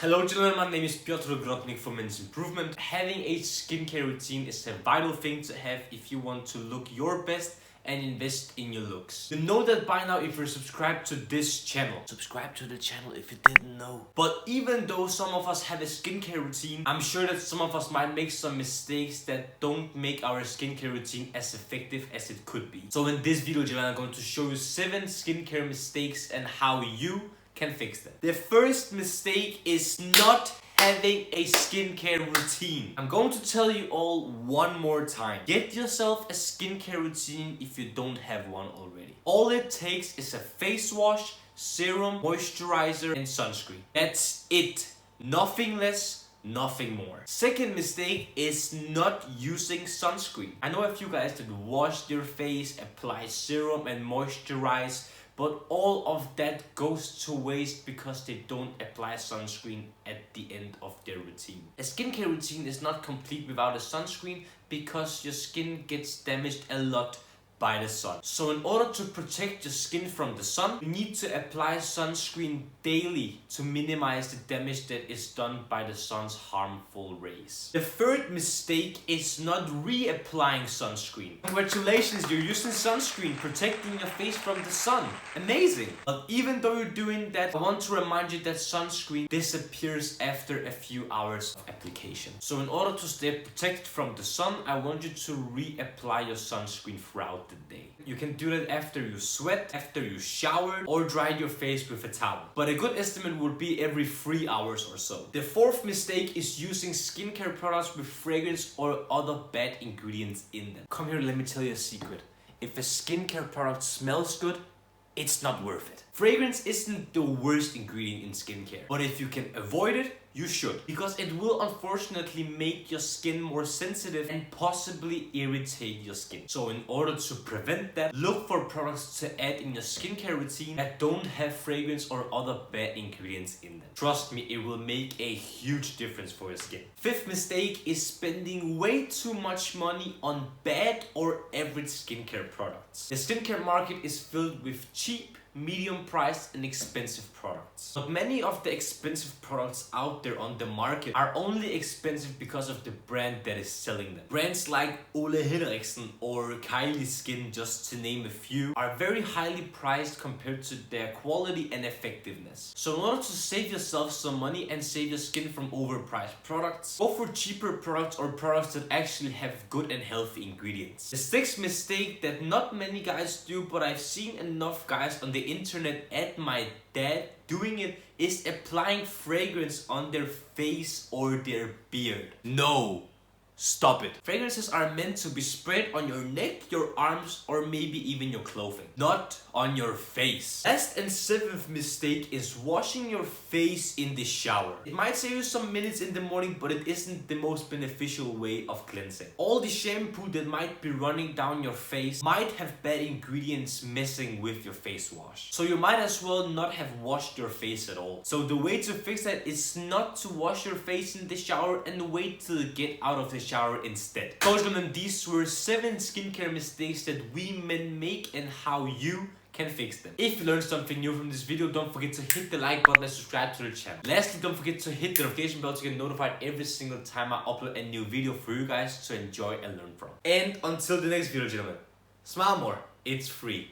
Hello gentlemen, my name is Piotr Grotnik for Men's Improvement. Having a skincare routine is a vital thing to have if you want to look your best and invest in your looks. You know that by now if you're subscribed to this channel. Subscribe to the channel if you didn't know. But even though some of us have a skincare routine, I'm sure that some of us might make some mistakes that don't make our skincare routine as effective as it could be. So in this video, I'm going to show you 7 skincare mistakes and how you can fix them. The first mistake is not having a skincare routine. I'm going to tell you all one more time. Get yourself a skincare routine if you don't have one already. All it takes is a face wash, serum, moisturizer, and sunscreen. That's it. Nothing less, nothing more. Second mistake is not using sunscreen. I know a few guys that wash their face, apply serum and moisturize, but all of that goes to waste because they don't apply sunscreen at the end of their routine. A skincare routine is not complete without a sunscreen because your skin gets damaged a lot by the sun. So in order to protect your skin from the sun, you need to apply sunscreen daily to minimize the damage that is done by the sun's harmful rays. The third mistake is not reapplying sunscreen. Congratulations, you're using sunscreen, protecting your face from the sun. Amazing! But even though you're doing that, I want to remind you that sunscreen disappears after a few hours of application. So in order to stay protected from the sun, I want you to reapply your sunscreen throughout the day. You can do that after you sweat, after you showered, or dried your face with a towel. But a good estimate would be every 3 hours or so. The fourth mistake is using skincare products with fragrance or other bad ingredients in them. Come here, let me tell you a secret. If a skincare product smells good, it's not worth it. Fragrance isn't the worst ingredient in skincare, but if you can avoid it, you should, because it will unfortunately make your skin more sensitive and possibly irritate your skin. So in order to prevent that, look for products to add in your skincare routine that don't have fragrance or other bad ingredients in them. Trust me, it will make a huge difference for your skin. Fifth mistake is spending way too much money on bad or average skincare products. The skincare market is filled with cheap, medium priced and expensive products. But many of the expensive products out there on the market are only expensive because of the brand that is selling them. Brands like Ole Henriksen or Kylie Skin, just to name a few, are very highly priced compared to their quality and effectiveness. So in order to save yourself some money and save your skin from overpriced products, go for cheaper products or products that actually have good and healthy ingredients. The sixth mistake that not many guys do, but I've seen enough guys on the internet and my dad doing it, is applying fragrance on their face or their beard. No! Stop it. Fragrances are meant to be sprayed on your neck, your arms, or maybe even your clothing, not on your face. Last and seventh mistake is washing your face in the shower. It might save you some minutes in the morning, but it isn't the most beneficial way of cleansing. All the shampoo that might be running down your face might have bad ingredients messing with your face wash. So you might as well not have washed your face at all. So the way to fix that is not to wash your face in the shower and wait till you get out of the shower instead. So gentlemen, these were 7 skincare mistakes that we men make and how you can fix them. If you learned something new from this video, don't forget to hit the like button and subscribe to the channel. Lastly, don't forget to hit the notification bell to get notified every single time I upload a new video for you guys to enjoy and learn from. And until the next video, gentlemen, smile more, it's free.